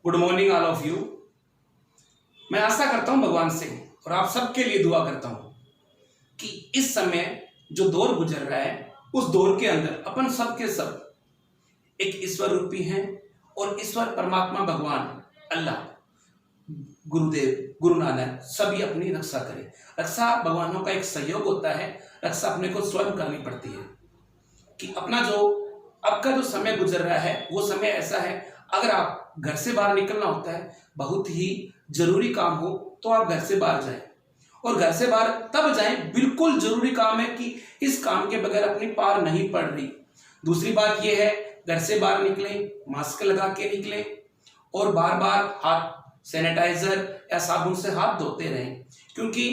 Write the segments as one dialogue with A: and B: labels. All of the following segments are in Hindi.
A: Good morning all of you. मैं आशा करता हूं भगवान से और आप सबके लिए दुआ करता हूं कि इस समय जो दौर गुजर रहा है उस दौर के अंदर अपन सब के सब एक ईश्वर रूपी हैं और ईश्वर परमात्मा भगवान अल्लाह गुरुदेव गुरु नानक सभी अपनी रक्षा करें। रक्षा भगवानों का एक सहयोग होता है, रक्षा अपने को स्वयं करनी पड़ती है कि अपना जो अब का जो समय गुजर रहा है वो समय ऐसा है, अगर आप घर से बाहर निकलना होता है, बहुत ही जरूरी काम हो तो आप घर से बाहर जाएं और घर से बाहर तब जाएं बिल्कुल जरूरी काम है कि इस काम के बगैर अपनी पार नहीं पड़ रही। दूसरी बात यह है, घर से बाहर निकलें मास्क लगा के निकलें और बार बार हाथ सैनिटाइजर या साबुन से हाथ धोते रहें, क्योंकि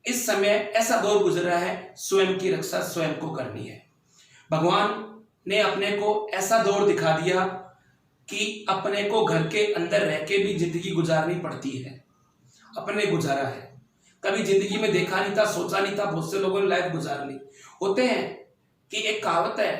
A: इस समय ऐसा दौर गुजर रहा है, स्वयं की रक्षा स्वयं को करनी है। भगवान ने अपने को ऐसा दौर दिखा दिया कि अपने को घर के अंदर रह के भी जिंदगी गुजारनी पड़ती है। अपने गुजारा है, कभी जिंदगी में देखा नहीं था, सोचा नहीं था, बहुत से लोगों ने लाइफ गुजार ली। होते हैं कि एक कहावत है,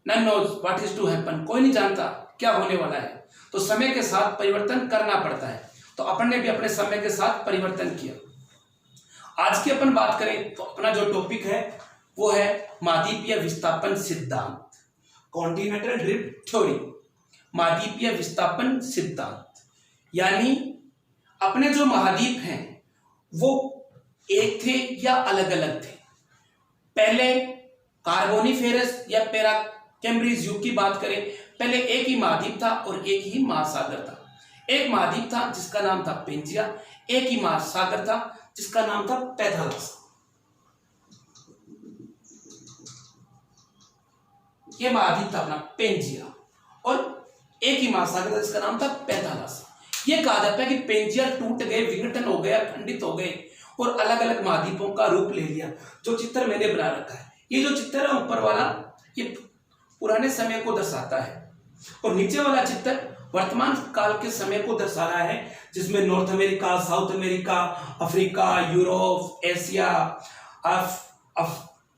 A: none knows what is to happen, कोई नहीं जानता क्या होने वाला है। तो समय के साथ परिवर्तन करना पड़ता है, तो अपन ने भी अपने समय के साथ परिवर्तन किया। आज की अपन बात करें तो अपना जो टॉपिक है वो है महाद्वीपीय विस्थापन सिद्धांत, कॉन्टिनेंटल ड्रिफ्ट थ्योरी। महाद्वीपीय विस्थापन सिद्धांत यानी अपने जो महाद्वीप हैं वो एक थे या अलग अलग थे। पहले कार्बोनिफेरस या पेरा कैम्ब्रिज युग की बात करें, पहले एक ही महाद्वीप था और एक ही महासागर था। एक महाद्वीप था जिसका नाम था पेंजिया, एक ही महासागर था जिसका नाम था पैथालस। ये महाद्वीप था अपना पेंजिया और एक ही महासागर था जिसका नाम था पैथालस। ये कहा जाता है कि पेंजिया टूट गए, विघटन हो गया, खंडित हो गए और अलग अलग महाद्वीपों का रूप ले लिया। जो चित्र मैंने बना रखा है, ये जो चित्र है ऊपर वाला ये पुराने समय को दर्शाता है और नीचे वाला चित्र वर्तमान काल के समय को दर्शा रहा है, जिसमें north America, south America, Africa, Europe, Asia,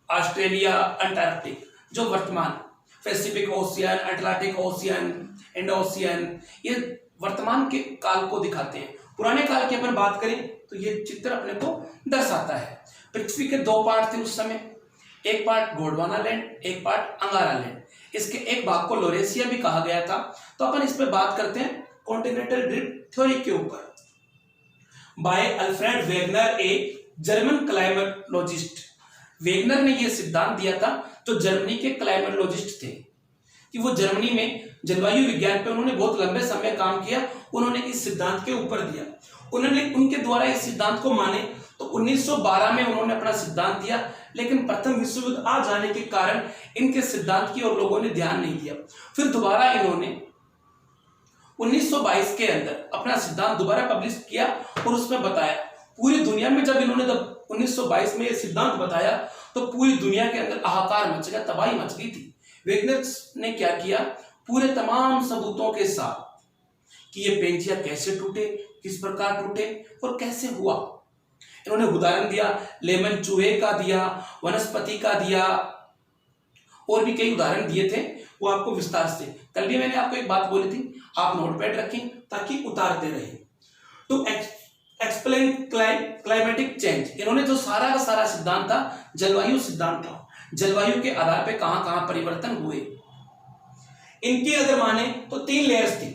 A: Australia, Antarctic, जो वर्तमान Pacific ocean, Atlantic ocean, Indo ocean, ये वर्तमान के काल को दिखाते हैं। पुराने काल की अपन बात करें तो ये चित्र अपने को दर्शाता है। पृथ्वी के दो पार्ट थे उस समय, एक पार्ट गोंडवाना लैंड, एक पार्ट अंगारा लैंड। इसके एक भाग को लोरेशिया भी कहा गया था। तो अपन इस पे बात करते हैं कॉन्टिनेंटल ड्रिफ्ट थ्योरी के ऊपर। By Alfred Wegener, a German climatologist. Wegener ने यह सिद्धांत दिया था, जो जर्मनी के क्लाइमेटोलॉजिस्ट थे, कि वो जर्मनी में जलवायु विज्ञान पे उन्होंने बहुत लंबे समय काम किया। उन्होंने इस सिद्धांत के ऊपर दिया, उन्होंने उनके द्वारा इस सिद्धांत को माने तो 1912 में उन्होंने अपना सिद्धांत दिया। लेकिन प्रथम विश्व युद्ध आ जाने के कारण इनके सिद्धांत की और लोगों ने ध्यान नहीं दिया। फिर दोबारा इन्होंने 1922 के अंदर अपना सिद्धांत दोबारा पब्लिश किया और उसमें बताया। पूरी दुनिया में जब इन्होंने 1922 में ये सिद्धांत बताया तो पूरी दुनिया के अंदर हाहाकार मच गया, तबाही मच गई थी। वेगनर ने क्या किया, पूरे तमाम सबूतों के साथ कि ये पेंजिया कैसे टूटे, किस प्रकार टूटे और कैसे हुआ, इन्होंने उदाहरण दिया। लेमन चूहे का दिया, वनस्पति का दिया और भी कई उदाहरण दिए थे, वो आपको विस्तार से कल भी मैंने आपको एक बात बोली थी, आप नोटपैड रखें ताकि उतारते रहे। तो एक्सप्लेन क्लाइमेटिक चेंज, इन्होंने जो सारा का सारा सिद्धांत था जलवायु सिद्धांत था, जलवायु के आधार पे कहां कहां परिवर्तन हुए। इनकी अगर माने तो 3 लेयर्स थी,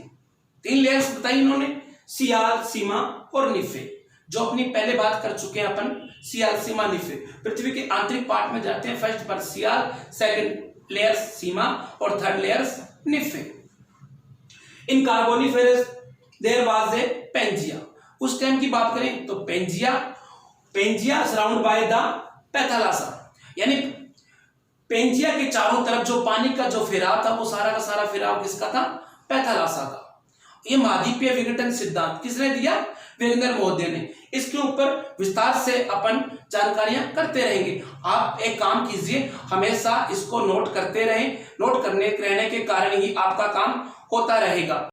A: 3 लेयर्स बताई इन्होंने, सियाल, सीमा और निफे। जो अपनी पहले बात कर चुके हैं अपन, सियाल, सीमा, निफे। पृथ्वी के आंतरिक पार्ट में जाते हैं, फर्स्ट पर सियाल, सेकंड लेयर सीमा और third layer nife. In carboniferous there was a Pangaea. उस टाइम की बात करें तो Pangaea surround by the Panthalassa, यानी पेंजिया के चारों तरफ जो पानी का जो फैलाव था वो सारा का सारा फैलाव किसका था, पैथालासा का। ये महाद्वीपीय विघटन सिद्धांत किसने दिया, वेगनर महोदय ने। इसके ऊपर विस्तार से अपन जानकारियां करते रहेंगे। आप एक काम कीजिए, हमेशा इसको नोट करते रहें, नोट करने रहने के कारण ही आपका काम होता रहेगा।